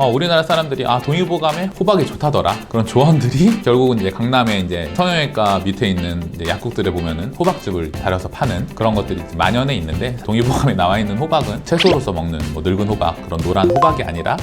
우리나라 사람들이 동의보감에 호박이 좋다더라 그런 조언들이 결국은 이제 강남에 이제 성형외과 밑에 있는 이제 약국들에 보면은 호박즙을 달여서 파는 그런 것들이 만연해 있는데, 동의보감에 나와 있는 호박은 채소로서 먹는 늙은 호박, 그런 노란 호박이 아니라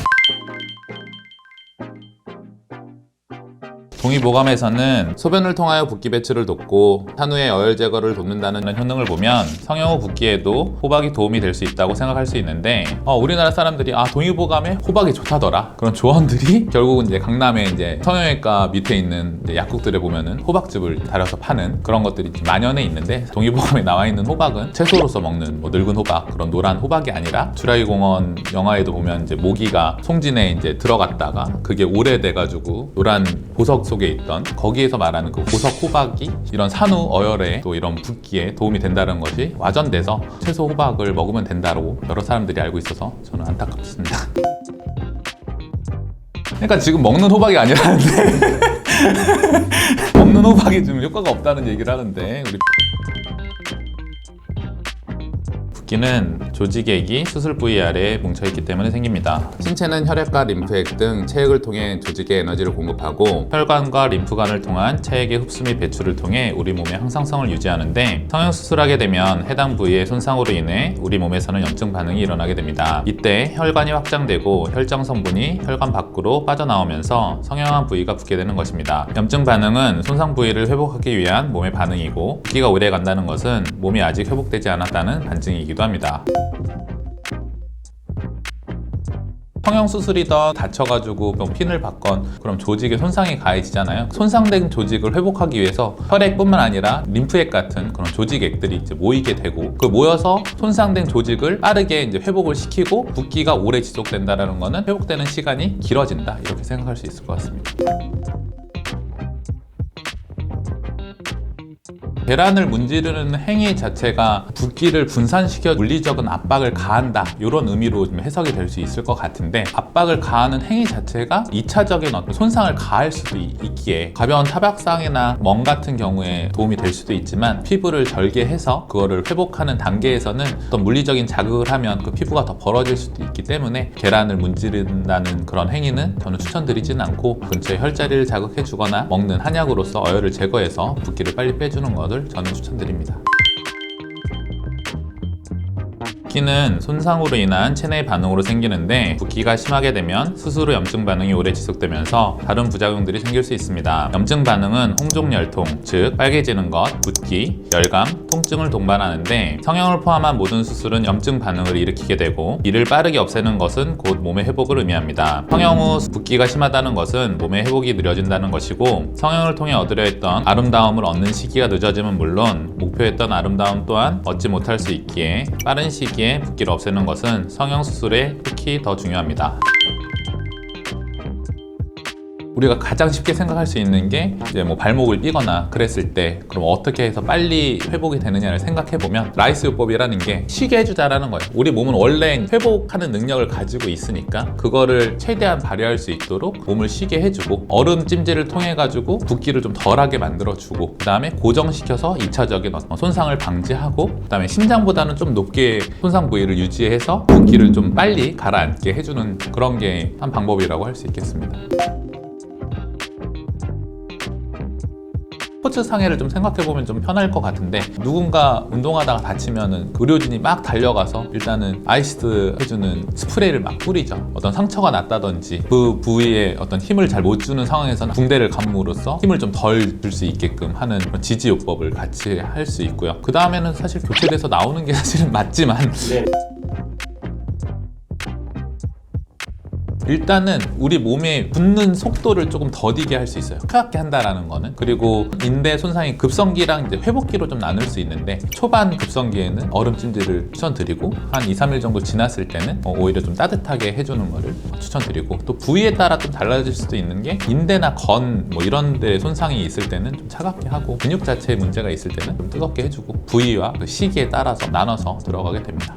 동의보감에서는 소변을 통하여 붓기 배출을 돕고 산후의 어혈 제거를 돕는다는 효능을 보면 성형 후 붓기에도 호박이 도움이 될 수 있다고 생각할 수 있는데, 우리나라 사람들이 동의보감에 호박이 좋다더라 그런 조언들이 결국은 이제 강남에 이제 성형외과 밑에 있는 이제 약국들에 보면은 호박즙을 달여서 파는 그런 것들이 만연해 있는데, 동의보감에 나와 있는 호박은 채소로서 먹는 늙은 호박, 그런 노란 호박이 아니라 주라기 공원 영화에도 보면 이제 모기가 송진에 이제 들어갔다가 그게 오래돼가지고 노란 보석 속에 있던, 거기에서 말하는 그 보석 호박이 이런 산후 어혈에 또 이런 붓기에 도움이 된다는 것이 와전돼서 채소 호박을 먹으면 된다고 여러 사람들이 알고 있어서 저는 안타깝습니다. 그러니까 지금 먹는 호박이 아니라는데 먹는 호박이 좀 효과가 없다는 얘기를 하는데, 우리 붓기는 조직액이 수술 부위 아래에 뭉쳐있기 때문에 생깁니다. 신체는 혈액과 림프액 등 체액을 통해 조직에 에너지를 공급하고, 혈관과 림프관을 통한 체액의 흡수 및 배출을 통해 우리 몸의 항상성을 유지하는데, 성형수술하게 되면 해당 부위의 손상으로 인해 우리 몸에서는 염증 반응이 일어나게 됩니다. 이때 혈관이 확장되고 혈장 성분이 혈관 밖으로 빠져나오면서 성형한 부위가 붓게 되는 것입니다. 염증 반응은 손상 부위를 회복하기 위한 몸의 반응이고, 붓기가 오래 간다는 것은 몸이 아직 회복되지 않았다는 반증이기도 합니다. 성형수술이던 다쳐가지고 핀을 받건 그럼 조직에 손상이 가해지잖아요. 손상된 조직을 회복하기 위해서 혈액뿐만 아니라 림프액 같은 그런 조직액들이 이제 모이게 되고, 그 모여서 손상된 조직을 빠르게 이제 회복을 시키고 붓기가 오래 지속된다는 거는 회복되는 시간이 길어진다, 이렇게 생각할 수 있을 것 같습니다. 계란을 문지르는 행위 자체가 붓기를 분산시켜 물리적인 압박을 가한다, 이런 의미로 좀 해석이 될 수 있을 것 같은데, 압박을 가하는 행위 자체가 2차적인 어떤 손상을 가할 수도 있기에 가벼운 타박상이나 멍 같은 경우에 도움이 될 수도 있지만, 피부를 절개해서 그거를 회복하는 단계에서는 어떤 물리적인 자극을 하면 그 피부가 더 벌어질 수도 있기 때문에 계란을 문지른다는 그런 행위는 저는 추천드리지는 않고, 근처에 혈자리를 자극해 주거나 먹는 한약으로서 어혈을 제거해서 붓기를 빨리 빼주는 것을 저는 추천드립니다. 붓기는 손상으로 인한 체내 반응으로 생기는데, 붓기가 심하게 되면 수술 후 염증 반응이 오래 지속되면서 다른 부작용들이 생길 수 있습니다. 염증 반응은 홍종열통, 즉 빨개지는 것, 붓기, 열감, 통증을 동반하는데, 성형을 포함한 모든 수술은 염증 반응을 일으키게 되고, 이를 빠르게 없애는 것은 곧 몸의 회복을 의미합니다. 성형 후 붓기가 심하다는 것은 몸의 회복이 느려진다는 것이고, 성형을 통해 얻으려 했던 아름다움을 얻는 시기가 늦어지면 물론 목표했던 아름다움 또한 얻지 못할 수 있기에 빠른 시기에 붓기를 없애는 것은 성형수술에 특히 더 중요합니다. 우리가 가장 쉽게 생각할 수 있는 게 이제 발목을 삐거나 그랬을 때 그럼 어떻게 해서 빨리 회복이 되느냐를 생각해보면, 라이스 요법이라는 게 쉬게 해주자라는 거예요. 우리 몸은 원래 회복하는 능력을 가지고 있으니까 그거를 최대한 발휘할 수 있도록 몸을 쉬게 해주고, 얼음 찜질을 통해 가지고 붓기를 좀 덜하게 만들어주고, 그 다음에 고정시켜서 2차적인 어떤 손상을 방지하고, 그 다음에 심장보다는 좀 높게 손상 부위를 유지해서 붓기를 좀 빨리 가라앉게 해주는 그런 게 한 방법이라고 할 수 있겠습니다. 스포츠 상해를 좀 생각해보면 좀 편할 것 같은데, 누군가 운동하다가 다치면은 의료진이 막 달려가서 일단은 아이시드 해주는 스프레이를 막 뿌리죠. 어떤 상처가 났다든지 그 부위에 어떤 힘을 잘 못 주는 상황에서는 붕대를 감음으로써 힘을 좀 덜 줄 수 있게끔 하는 지지요법을 같이 할 수 있고요. 그 다음에는 사실 교체돼서 나오는 게 사실은 맞지만, 네. 일단은 우리 몸에 붓는 속도를 조금 더디게 할 수 있어요. 차갑게 한다라는 거는. 그리고 인대 손상이 급성기랑 이제 회복기로 좀 나눌 수 있는데, 초반 급성기에는 얼음 찜질을 추천드리고, 한 2-3일 정도 지났을 때는 오히려 좀 따뜻하게 해주는 거를 추천드리고, 또 부위에 따라 좀 달라질 수도 있는 게, 인대나 건 이런 데 손상이 있을 때는 좀 차갑게 하고, 근육 자체에 문제가 있을 때는 좀 뜨겁게 해주고, 부위와 그 시기에 따라서 나눠서 들어가게 됩니다.